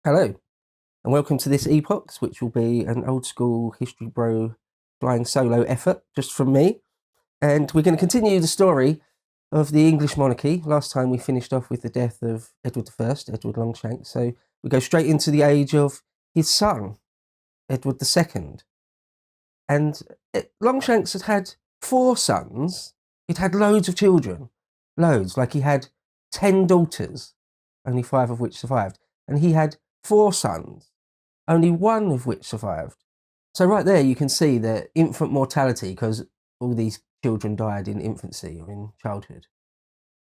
Hello, and welcome to this Epochs, which will be an old school History Bro flying solo effort just from me. And we're going to continue the story of the English monarchy. Last time we finished off with the death of Edward I, Edward Longshanks. So we go straight into the age of his son, Edward II. And Longshanks had 4 sons. He'd had loads of children, loads. Like he had 10 daughters, only 5 of which survived. And he had 4 sons, only 1 of which survived. So right there you can see the infant mortality, because all these children died in infancy or in childhood.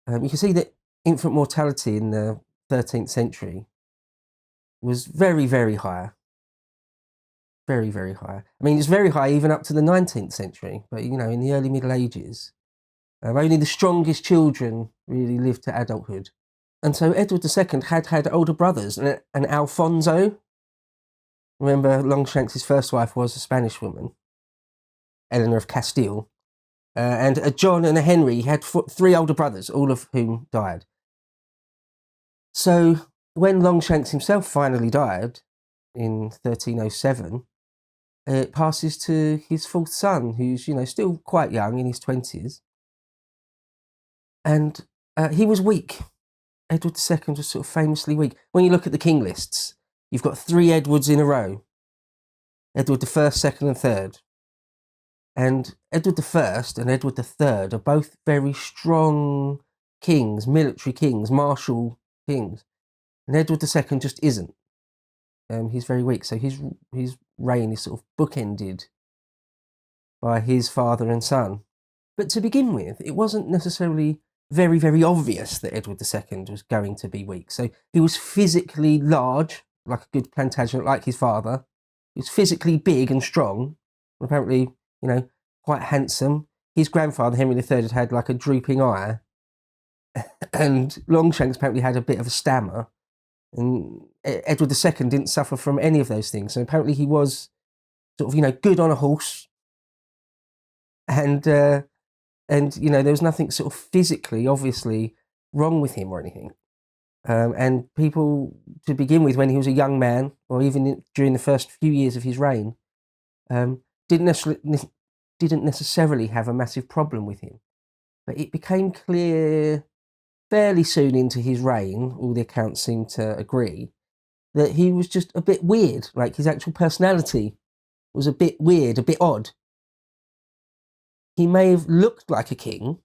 You can see that infant mortality in the 13th century was very, very high. Very, very high. I mean, it's very high even up to the 19th century, but in the early Middle Ages, only the strongest children really lived to adulthood. And so Edward II had older brothers, and Alfonso. Remember, Longshanks' first wife was a Spanish woman, Eleanor of Castile. And a John and a Henry. He had 3 older brothers, all of whom died. So when Longshanks himself finally died in 1307, it passes to his 4th son, who's, still quite young, in his 20s. And he was weak. Edward II was sort of famously weak. When you look at the king lists, you've got 3 Edwards in a row. Edward I, II, and III. And Edward I and Edward III are both very strong kings, military kings, martial kings. And Edward II just isn't. He's very weak, so his reign is sort of bookended by his father and son. But to begin with, it wasn't necessarily very, very obvious that Edward II was going to be weak. So he was physically large, like a good Plantagenet, like his father. He was physically big and strong, apparently, quite handsome. His grandfather, Henry III, had like a drooping eye. And Longshanks apparently had a bit of a stammer. And Edward II didn't suffer from any of those things. So apparently he was sort of, good on a horse. And there was nothing sort of physically, obviously, wrong with him or anything. And people, to begin with, when he was a young man, or even during the first few years of his reign, didn't necessarily have a massive problem with him. But it became clear fairly soon into his reign, all the accounts seem to agree, that he was just a bit weird. Like his actual personality was a bit weird, a bit odd. He may have looked like a king,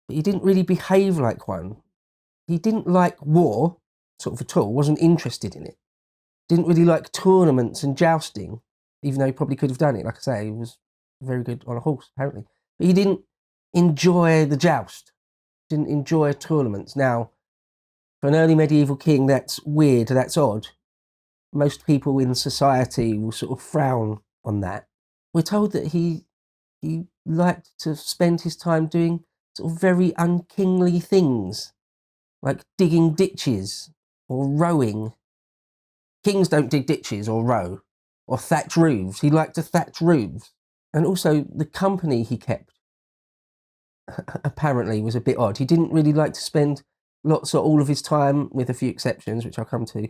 but he didn't really behave like one. He didn't like war, sort of at all, wasn't interested in it. Didn't really like tournaments and jousting, even though he probably could have done it. Like I say, he was very good on a horse, apparently. But he didn't enjoy the joust, didn't enjoy tournaments. Now, for an early medieval king, that's weird, that's odd. Most people in society will sort of frown on that. We're told that he liked to spend his time doing sort of very unkingly things, like digging ditches or rowing. Kings don't dig ditches or row or thatch roofs. He liked to thatch roofs. And also the company he kept apparently was a bit odd. He didn't really like to spend lots or all of his time, with a few exceptions, which I'll come to,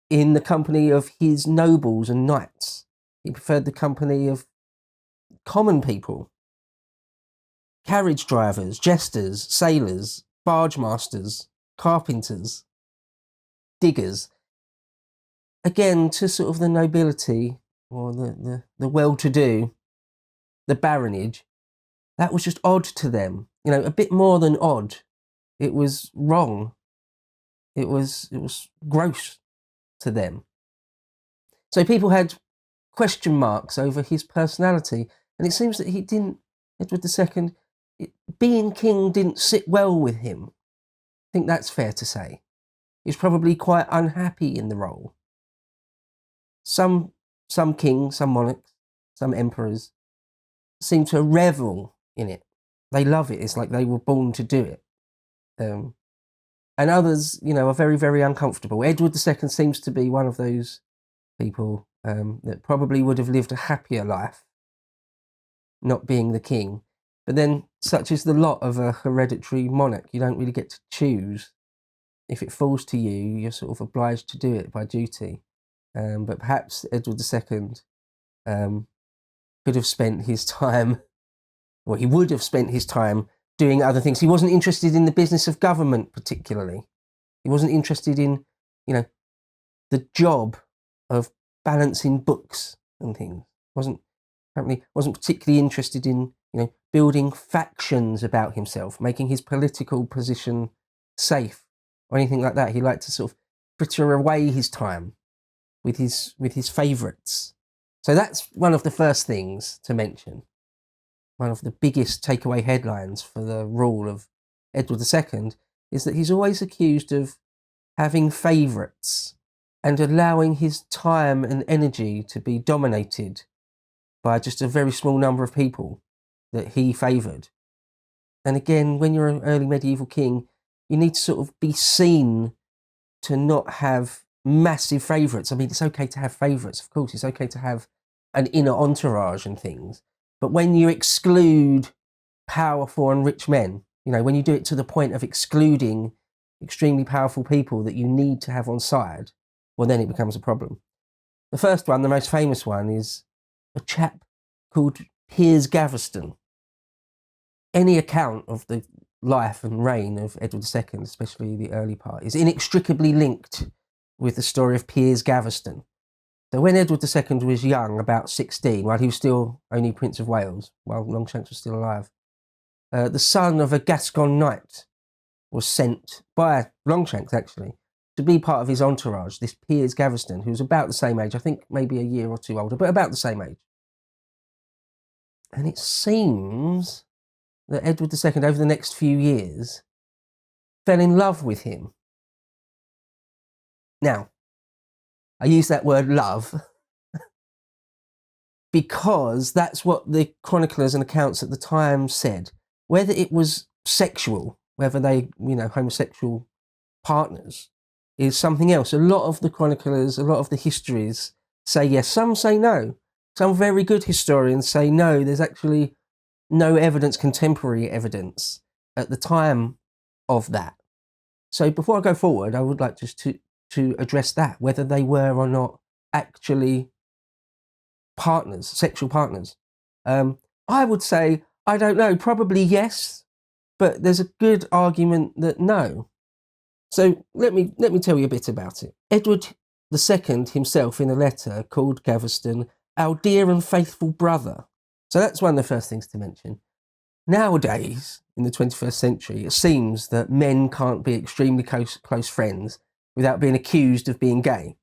in the company of his nobles and knights. He preferred the company of common people. Carriage drivers, jesters, sailors, barge masters, carpenters, diggers. Again, to sort of the nobility, or the well-to-do, the baronage, that was just odd to them. A bit more than odd. It was wrong. It was gross to them. So people had question marks over his personality, and it seems that Edward II, being king didn't sit well with him. I think that's fair to say. He was probably quite unhappy in the role. Some kings, some monarchs, some emperors seem to revel in it. They love it. It's like they were born to do it. And others, are very, very uncomfortable. Edward II seems to be one of those people that probably would have lived a happier life not being the king. But then, such is the lot of a hereditary monarch. You don't really get to choose. if it falls to you, you're sort of obliged to do it by duty. But perhaps Edward II could have spent his time, well, he would have spent his time doing other things. He wasn't interested in the business of government particularly. He wasn't interested in, the job of balancing books and things. Wasn't particularly interested in, building factions about himself, making his political position safe or anything like that. He liked to sort of fritter away his time with his favourites. So that's one of the first things to mention. One of the biggest takeaway headlines for the rule of Edward II is that he's always accused of having favourites and allowing his time and energy to be dominated by just a very small number of people that he favoured. And again, when you're an early medieval king, you need to sort of be seen to not have massive favourites. I mean, it's okay to have favourites, of course. It's okay to have an inner entourage and things. But when you exclude powerful and rich men, when you do it to the point of excluding extremely powerful people that you need to have on side, well, then it becomes a problem. The first one, the most famous one, is a chap called Piers Gaveston. Any account of the life and reign of Edward II, especially the early part, is inextricably linked with the story of Piers Gaveston. So when Edward II was young, about 16, while he was still only Prince of Wales, while Longshanks was still alive, the son of a Gascon knight was sent by Longshanks, actually, to be part of his entourage, this Piers Gaveston, who was about the same age, I think maybe a year or two older, but about the same age. And it seems that Edward II, over the next few years, fell in love with him. Now, I use that word love because that's what the chroniclers and accounts at the time said. Whether it was sexual, whether they, homosexual partners, is something else. A lot of the chroniclers, a lot of the histories say yes. Some say no. Some very good historians say no, there's actually no evidence, contemporary evidence, at the time of that. So before I go forward, I would like just to address that, whether they were or not actually partners, sexual partners. I would say, I don't know, probably yes, but there's a good argument that no. So let me tell you a bit about it. Edward II himself, in a letter, called Gaveston our dear and faithful brother. So that's one of the first things to mention. Nowadays, in the 21st century, it seems that men can't be extremely close friends without being accused of being gay.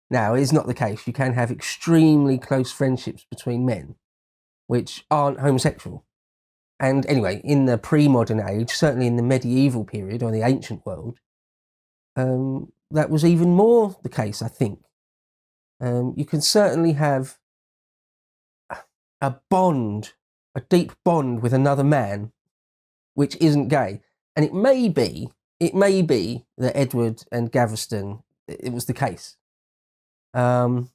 Now, it is not the case. You can have extremely close friendships between men, which aren't homosexual. And anyway, in the pre-modern age, certainly in the medieval period or the ancient world, that was even more the case, I think. You can certainly have a bond, a deep bond with another man, which isn't gay. And it may be that Edward and Gaveston, it was the case. Calling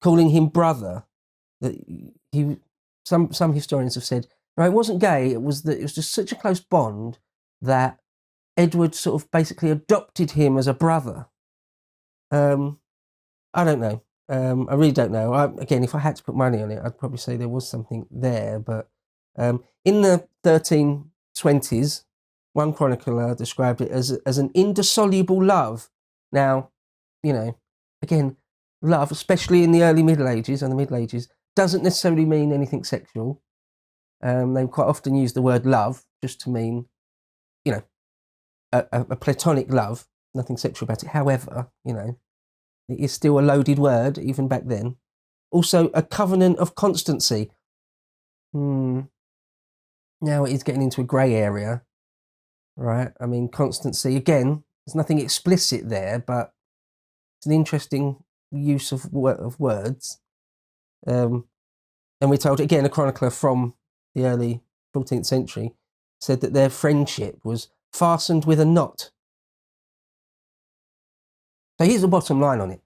him brother, that some historians have said, no, it wasn't gay, it was just such a close bond that Edward sort of basically adopted him as a brother. I don't know. I really don't know. Again, if I had to put money on it, I'd probably say there was something there. But in the 1320s, one chronicler described it as an indissoluble love. Now, again, love, especially in the early Middle Ages and the Middle Ages, doesn't necessarily mean anything sexual. They quite often use the word love just to mean, a platonic love, nothing sexual about it. However, it is still a loaded word, even back then. Also, a covenant of constancy. Now it is getting into a grey area, right? I mean, constancy, again, there's nothing explicit there, but it's an interesting use of words. And we're told, again, a chronicler from the early 14th century said that their friendship was fastened with a knot. So here's the bottom line on it.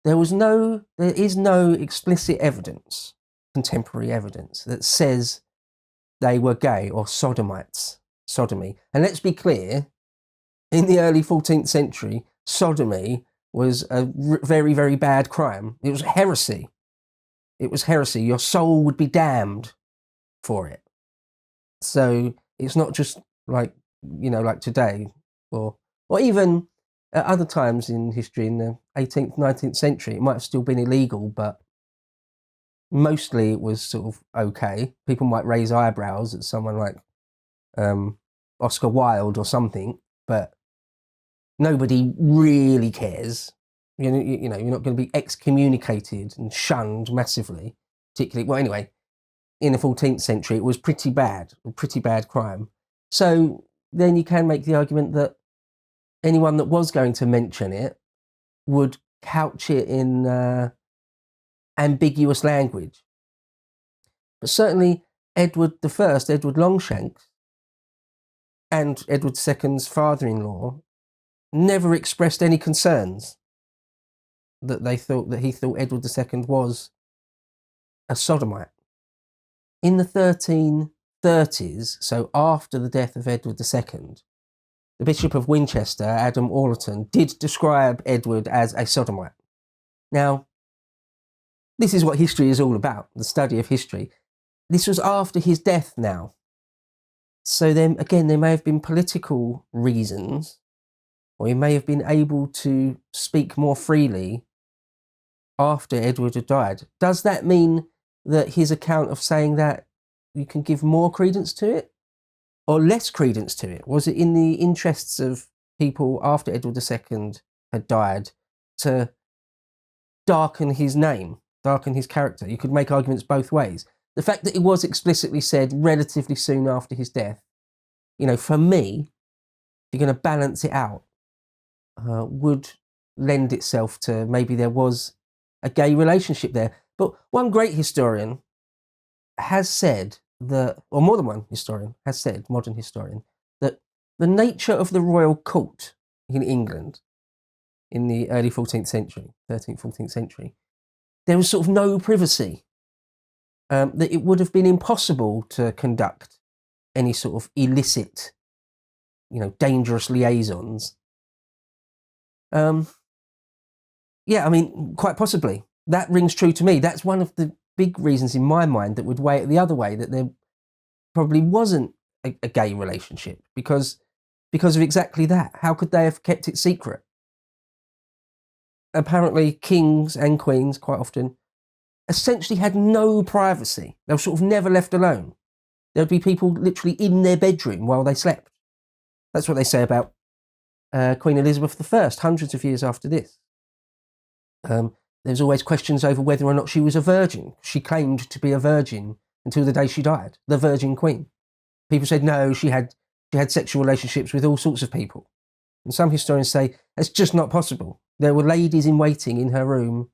There is no explicit evidence, contemporary evidence, that says they were gay or sodomy. And let's be clear, In the early 14th century, sodomy was a very, very bad crime. It was heresy. It was heresy. Your soul would be damned for it. So it's not just like, like today, or even at other times in history, in the 18th, 19th century, it might have still been illegal, but mostly it was sort of okay. People might raise eyebrows at someone like Oscar Wilde or something, but nobody really cares. You're not going to be excommunicated and shunned massively, particularly. Well, anyway, in the 14th century, it was pretty bad, a pretty bad crime. So then you can make the argument that anyone that was going to mention it would couch it in ambiguous language. But certainly Edward I, Edward Longshanks, and Edward II's father-in-law never expressed any concerns that he thought Edward II was a sodomite. In the 1330s, so after the death of Edward II, the Bishop of Winchester, Adam Orlerton, did describe Edward as a sodomite. Now, this is what history is all about, the study of history. This was after his death now. So then, again, there may have been political reasons, or he may have been able to speak more freely after Edward had died. Does that mean that his account of saying that you can give more credence to it or less credence to it? Was it in the interests of people after Edward II had died to darken his name, darken his character? You could make arguments both ways. The fact that it was explicitly said relatively soon after his death, for me, if you're going to balance it out, would lend itself to maybe there was a gay relationship there. But one great historian has said that, or more than one historian has said, modern historian, that the nature of the royal court in England in the early 14th century, 13th, 14th century, there was sort of no privacy, that it would have been impossible to conduct any sort of illicit, dangerous liaisons. Yeah, I mean, quite possibly. That rings true to me. That's one of the big reasons in my mind that would weigh it the other way, that there probably wasn't a gay relationship because of exactly that. How could they have kept it secret? Apparently, kings and queens quite often essentially had no privacy. They were sort of never left alone. There would be people literally in their bedroom while they slept. That's what they say about Queen Elizabeth I, hundreds of years after this. There's always questions over whether or not she was a virgin. She claimed to be a virgin until the day she died, the Virgin Queen. People said no, she had sexual relationships with all sorts of people. And some historians say it's just not possible. There were ladies in waiting in her room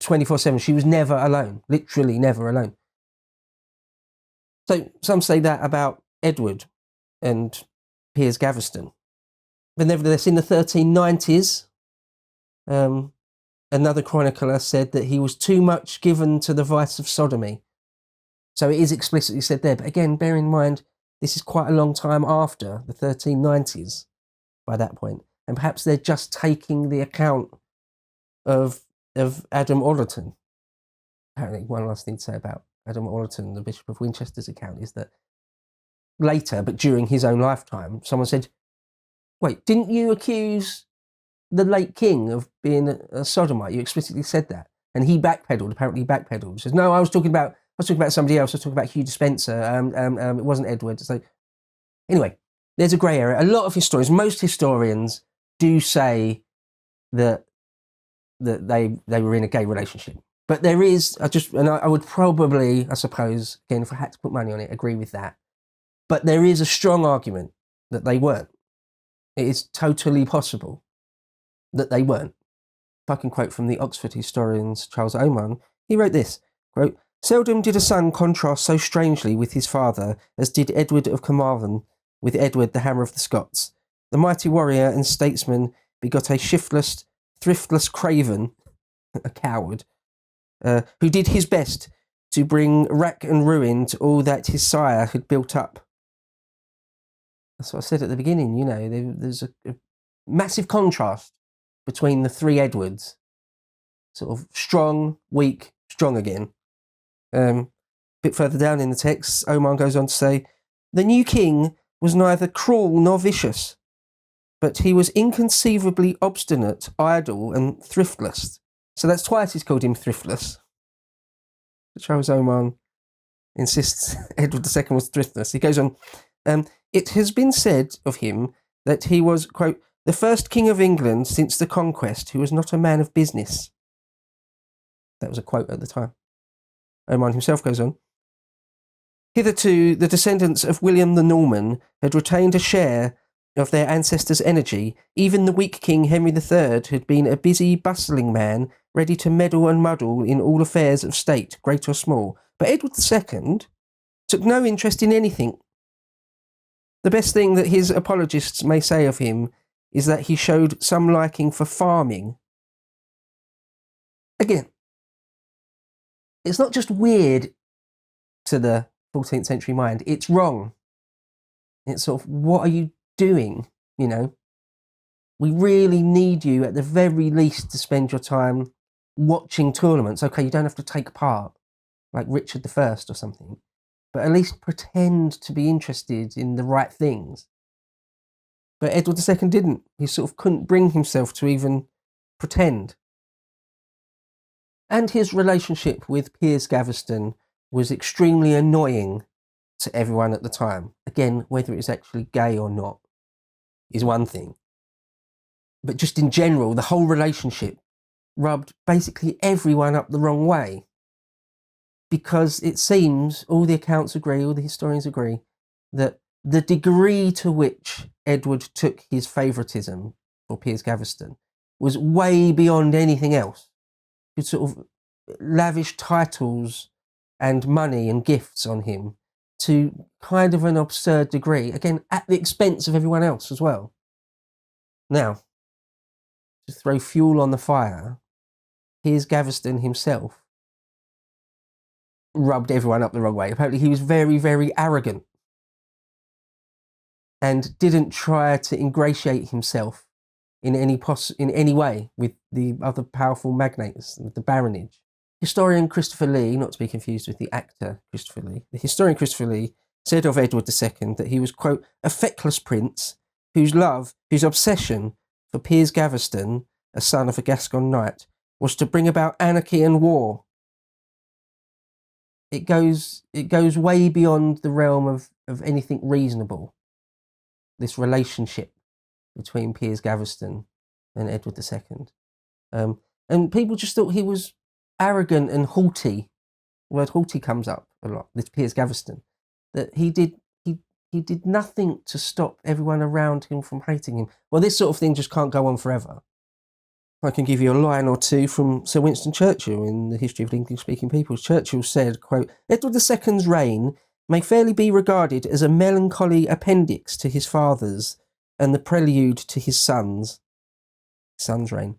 24/7. She was never alone, literally never alone. So some say that about Edward and Piers Gaveston. But nevertheless, in the 1390s, another chronicler said that he was too much given to the vice of sodomy. So it is explicitly said there. But again, bear in mind, this is quite a long time after the 1390s by that point. And perhaps they're just taking the account of Adam Orlerton. Apparently, one last thing to say about Adam Orlerton, the Bishop of Winchester's account, is that later, but during his own lifetime, someone said, wait, didn't you accuse the late king of being a sodomite? You explicitly said that. And he apparently backpedaled. He says, no, I was talking about somebody else. I was talking about Hugh Despenser. It wasn't Edward. So anyway, there's a grey area. A lot of historians, most historians do say that they were in a gay relationship. But there is, I would probably, I suppose, again, if I had to put money on it, agree with that. But there is a strong argument that they weren't. It is totally possible that they weren't. If I can quote from the Oxford historian Charles Oman, he wrote this, quote, "Seldom did a son contrast so strangely with his father as did Edward of Carmarthen with Edward the Hammer of the Scots. The mighty warrior and statesman begot a shiftless, thriftless craven, a coward, who did his best to bring rack and ruin to all that his sire had built up. That's what I said at the beginning. There's a massive contrast between the three Edwards. Sort of strong, weak, strong again. A bit further down in the text, Omar goes on to say, the new king was neither cruel nor vicious, but he was inconceivably obstinate, idle, and thriftless. So that's twice he's called him thriftless. Charles Omar insists Edward II was thriftless. He goes on, it has been said of him that he was, quote, the first king of England since the conquest who was not a man of business. That was a quote at the time. Omar himself goes on, hitherto the descendants of William the Norman had retained a share of their ancestors' energy. Even the weak King Henry III had been a busy, bustling man, ready to meddle and muddle in all affairs of state, great or small. But Edward II took no interest in anything. The best thing that his apologists may say of him is that he showed some liking for farming. Again, it's not just weird to the 14th century mind, it's wrong. It's sort of, what are you doing? We really need you at the very least to spend your time watching tournaments. Okay, you don't have to take part, like Richard I or something, but at least pretend to be interested in the right things. But Edward II didn't. He sort of couldn't bring himself to even pretend. And his relationship with Piers Gaveston was extremely annoying to everyone at the time. Again, whether it's actually gay or not is one thing. But just in general, the whole relationship rubbed basically everyone up the wrong way. Because it seems, all the accounts agree, all the historians agree, that the degree to which Edward took his favouritism for Piers Gaveston was way beyond anything else. He sort of lavished titles and money and gifts on him to kind of an absurd degree, again, at the expense of everyone else as well. Now, to throw fuel on the fire, Piers Gaveston himself rubbed everyone up the wrong way. Apparently he was very, very arrogant and didn't try to ingratiate himself in any way with the other powerful magnates, with the baronage. Historian Christopher Lee, not to be confused with the actor Christopher Lee, the historian Christopher Lee said of Edward II that he was, quote, a feckless prince whose obsession for Piers Gaveston, a son of a Gascon knight, was to bring about anarchy and war. It goes way beyond the realm of anything reasonable, this relationship between Piers Gaveston and Edward II. And people just thought he was arrogant and haughty. The word haughty comes up a lot, this Piers Gaveston. That he did nothing to stop everyone around him from hating him. Well, this sort of thing just can't go on forever. I can give you a line or two from Sir Winston Churchill in the History of English-Speaking Peoples. Churchill said, quote, Edward II's reign may fairly be regarded as a melancholy appendix to his father's and the prelude to his son's reign.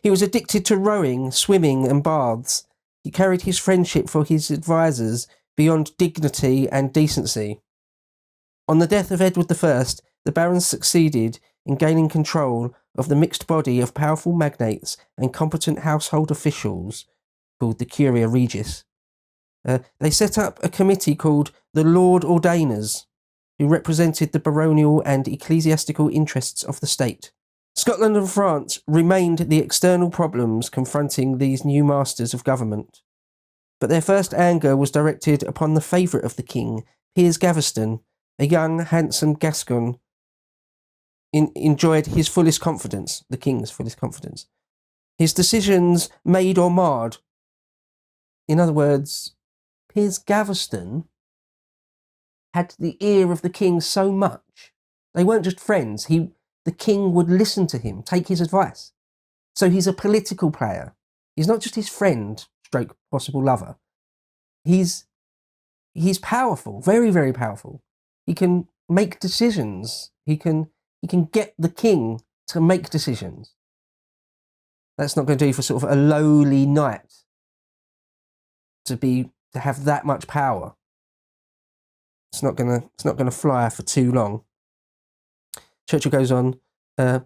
He was addicted to rowing, swimming and baths. He carried his friendship for his advisers beyond dignity and decency. On the death of Edward I, the barons succeeded in gaining control of the mixed body of powerful magnates and competent household officials called the Curia Regis. They set up a committee called the Lord Ordainers, who represented the baronial and ecclesiastical interests of the state. Scotland and France remained the external problems confronting these new masters of government. But their first anger was directed upon the favourite of the king, Piers Gaveston, a young, handsome Gascon, enjoyed his fullest confidence, the king's fullest confidence. His decisions made or marred. In other words, Piers Gaveston had the ear of the king so much. They weren't just friends. The king would listen to him, take his advice. So he's a political player. He's not just his friend, stroke possible lover. He's powerful, very, very powerful. He can make decisions. He can get the king to make decisions. That's not going to do for sort of a lowly knight to have that much power. It's not going to fly for too long. Churchill goes on, there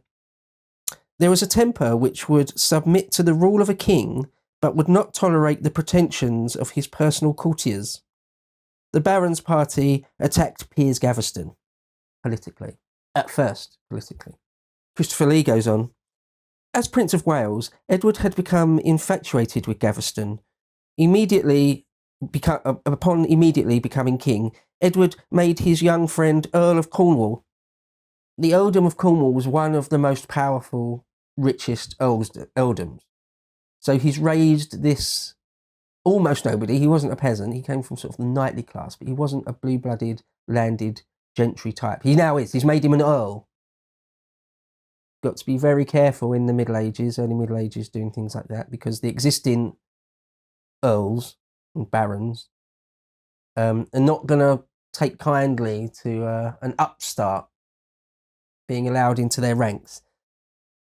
was a temper which would submit to the rule of a king, but would not tolerate the pretensions of his personal courtiers. The Barons' party attacked Piers Gaveston politically, at first politically. Christopher Lee goes on, as Prince of Wales, Edward had become infatuated with Gaveston. Upon immediately becoming king, Edward made his young friend Earl of Cornwall. The earldom of Cornwall was one of the most powerful, richest earldoms. So he's raised this almost nobody. He wasn't a peasant. He came from sort of the knightly class, but he wasn't a blue-blooded, landed gentry type. He now is. He's made him an earl. Got to be very careful in the Middle Ages, early Middle Ages, doing things like that, because the existing earls and barons are not going to take kindly to an upstart being allowed into their ranks.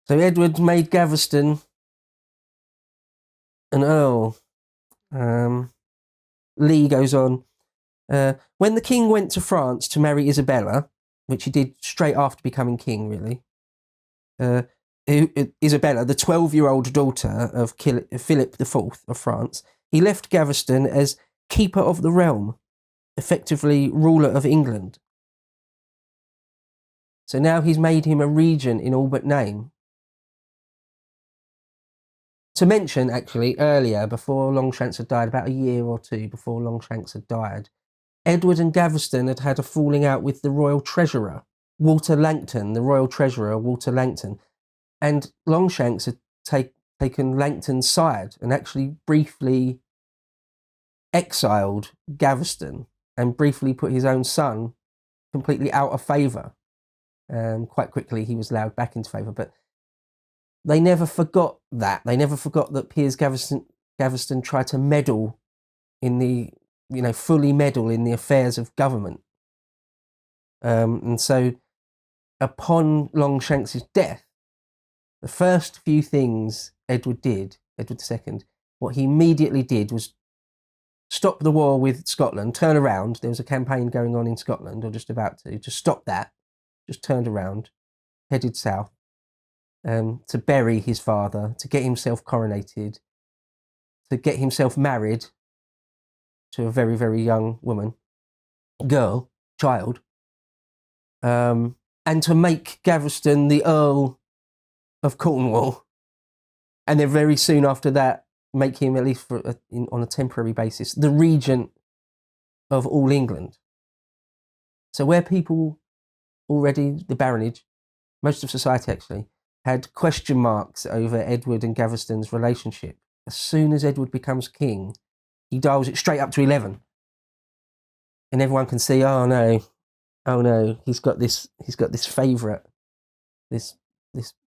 So Edward made Gaveston an earl. Lee goes on, when the king went to France to marry Isabella, which he did straight after becoming king, really, Isabella, the 12-year-old daughter of Philip IV of France, he left Gaveston as keeper of the realm, effectively ruler of England. So now he's made him a regent in all but name. To mention, actually, earlier, before Longshanks had died, about a year or two before Longshanks had died, Edward and Gaveston had had a falling out with the royal treasurer, Walter Langton, the royal treasurer, Walter Langton. And Longshanks had taken Langton's side and actually briefly exiled Gaveston and briefly put his own son completely out of favour. Quite quickly he was allowed back into favour, but they never forgot that. They never forgot that Piers Gaveston tried to meddle in the, fully meddle in the affairs of government. And so upon Longshanks' death, the first few things Edward II, what he immediately did was stop the war with Scotland, turn around. There was a campaign going on in Scotland, or just about to stop that. Just turned around, headed south, to bury his father, to get himself coronated, to get himself married to a very, very young woman, child, and to make Gaveston the Earl of Cornwall, and then very soon after that, make him, at least on a temporary basis, the regent of all England. So where people already, the baronage, most of society actually, had question marks over Edward and Gaveston's relationship, as soon as Edward becomes king, he dials it straight up to 11. And everyone can see, oh no, he's got this favourite, this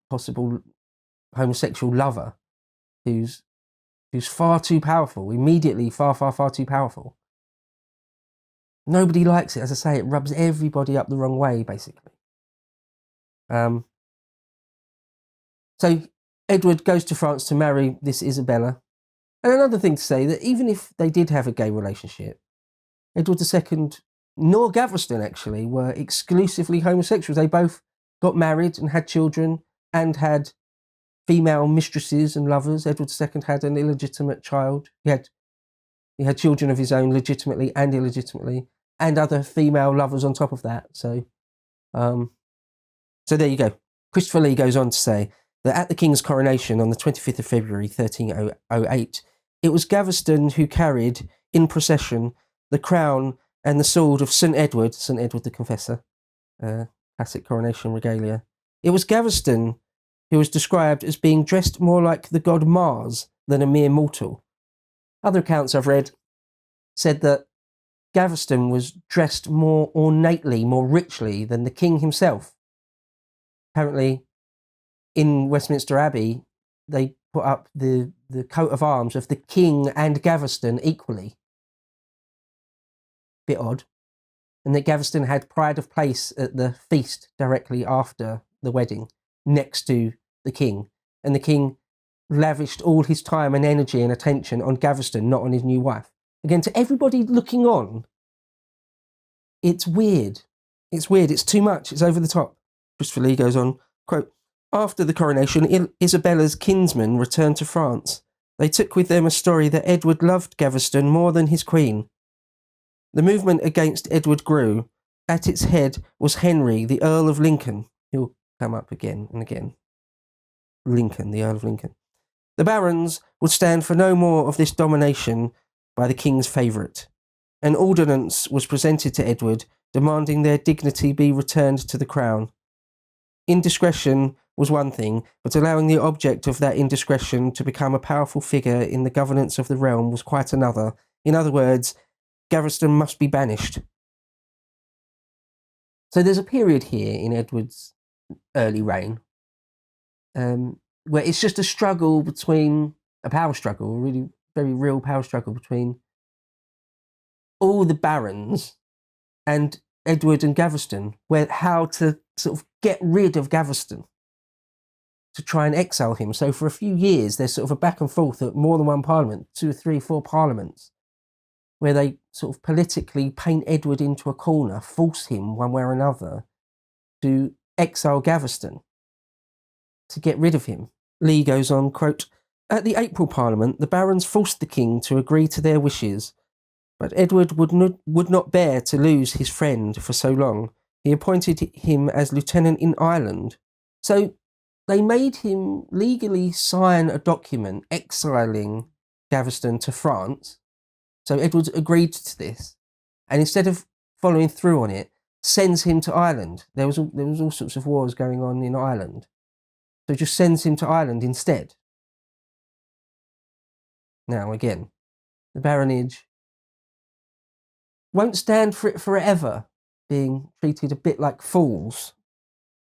possible homosexual lover who's far too powerful, immediately far too powerful. Nobody likes it. As I say, it rubs everybody up the wrong way, basically. So Edward goes to France to marry this Isabella. And another thing to say, that even if they did have a gay relationship, Edward II, nor Gaveston actually, were exclusively homosexuals. They both got married and had children and had female mistresses and lovers. Edward II had an illegitimate child. He had children of his own, legitimately and illegitimately, and other female lovers on top of that. So there you go. Christopher Lee goes on to say that at the king's coronation on the 25th of February 1308, it was Gaveston who carried, in procession, the crown and the sword of St. Edward the Confessor, classic coronation regalia. It was Gaveston who was described as being dressed more like the god Mars than a mere mortal. Other accounts I've read said that Gaveston was dressed more ornately, more richly than the king himself. Apparently, in Westminster Abbey, they put up the coat of arms of the king and Gaveston equally. Bit odd. And that Gaveston had pride of place at the feast directly after the wedding, next to the king. And the king lavished all his time and energy and attention on Gaveston, not on his new wife. Again, to everybody looking on, it's weird. It's weird. It's too much. It's over the top. Christopher Lee goes on, quote, after the coronation, Isabella's kinsmen returned to France. They took with them a story that Edward loved Gaveston more than his queen. The movement against Edward grew. At its head was Henry, the Earl of Lincoln. He'll come up again and again. Lincoln, the Earl of Lincoln. The barons would stand for no more of this domination by the king's favourite. An ordinance was presented to Edward, demanding their dignity be returned to the crown. Indiscretion was one thing, but allowing the object of that indiscretion to become a powerful figure in the governance of the realm was quite another. In other words, Gaveston must be banished. So there's a period here in Edward's early reign where it's just a struggle between, a power struggle, a really very real power struggle between all the barons and Edward and Gaveston, where how to sort of get rid of Gaveston, to try and exile him. So for a few years, there's sort of a back and forth at more than one parliament, 2 or 3, 4 parliaments, where they sort of politically paint Edward into a corner, force him one way or another to exile Gaveston, to get rid of him. Lee goes on, quote, at the April Parliament, the barons forced the king to agree to their wishes, but Edward would not bear to lose his friend for so long. He appointed him as lieutenant in Ireland. So they made him legally sign a document exiling Gaveston to France. So Edward agreed to this, and instead of following through on it, sends him to Ireland. There was all sorts of wars going on in Ireland. So just sends him to Ireland instead. Now, again, the baronage won't stand for it forever, being treated a bit like fools.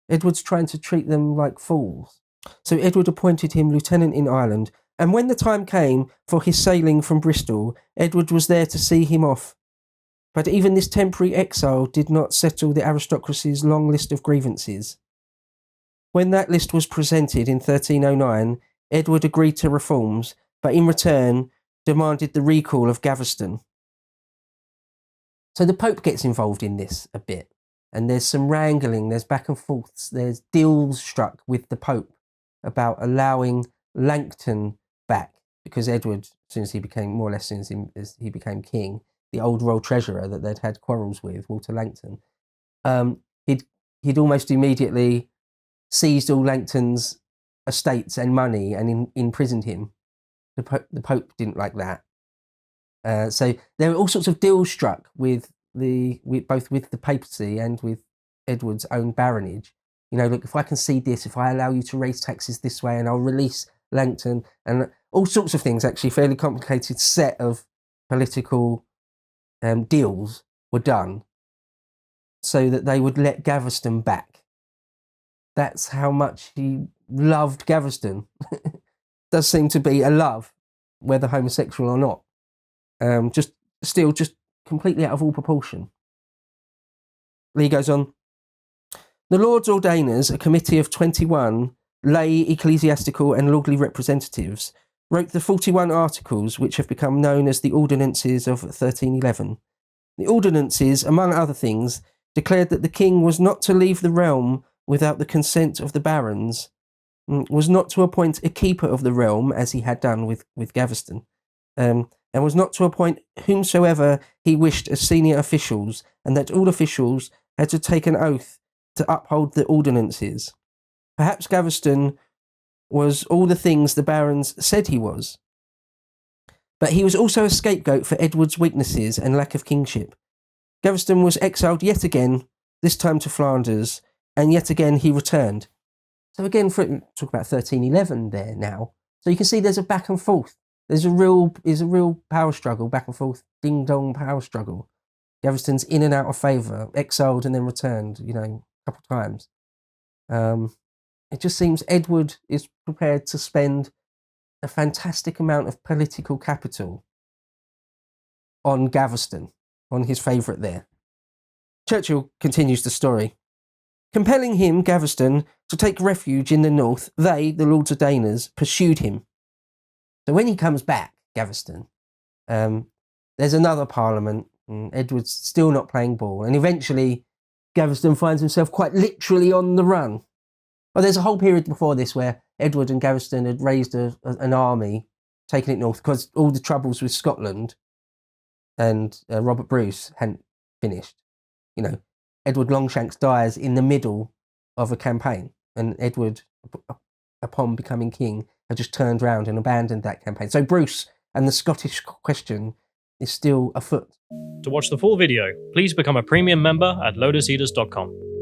Edward's trying to treat them like fools. So Edward appointed him lieutenant in Ireland, and when the time came for his sailing from Bristol, Edward was there to see him off. But even this temporary exile did not settle the aristocracy's long list of grievances. When that list was presented in 1309, Edward agreed to reforms, but in return demanded the recall of Gaveston. So the Pope gets involved in this a bit, and there's some wrangling, there's back and forths, there's deals struck with the Pope about allowing Langton back, because Edward, as soon as he became king, the old royal treasurer that they'd had quarrels with, Walter Langton, he'd almost immediately seized all Langton's estates and money and imprisoned him. The Pope didn't like that. So there were all sorts of deals struck with both with the papacy and with Edward's own baronage. You know, look, if I concede this, if I allow you to raise taxes this way, and I'll release Langton, and all sorts of things, actually, fairly complicated set of political deals were done so that they would let Gaveston back. That's how much he loved Gaveston. Does seem to be a love, whether homosexual or not. Just completely out of all proportion. Lee goes on. The Lords Ordainers, a committee of 21 lay, ecclesiastical and lordly representatives, wrote the 41 articles which have become known as the Ordinances of 1311. The Ordinances, among other things, declared that the king was not to leave the realm without the consent of the barons, was not to appoint a keeper of the realm, as he had done with Gaveston, and was not to appoint whomsoever he wished as senior officials, and that all officials had to take an oath to uphold the ordinances. Perhaps Gaveston was all the things the barons said he was, but he was also a scapegoat for Edward's weaknesses and lack of kingship. Gaveston was exiled yet again, this time to Flanders, and yet again he returned. So again, talk about 1311 there now. So you can see there's a back and forth. There's a real power struggle, back and forth, ding-dong power struggle. Gaveston's in and out of favour, exiled and then returned, a couple of times. It just seems Edward is prepared to spend a fantastic amount of political capital on Gaveston, on his favourite there. Churchill continues the story. Compelling him, Gaveston, to take refuge in the north, they, the Lords Ordainers, pursued him. So when he comes back, Gaveston, there's another parliament, and Edward's still not playing ball, and eventually Gaveston finds himself quite literally on the run. Well, there's a whole period before this where Edward and Gaveston had raised an army, taken it north, because all the troubles with Scotland and Robert Bruce hadn't finished. You know, Edward Longshanks dies in the middle of a campaign, and Edward, upon becoming king, had just turned round and abandoned that campaign. So Bruce and the Scottish question is still afoot. To watch the full video, please become a premium member at lotuseaters.com.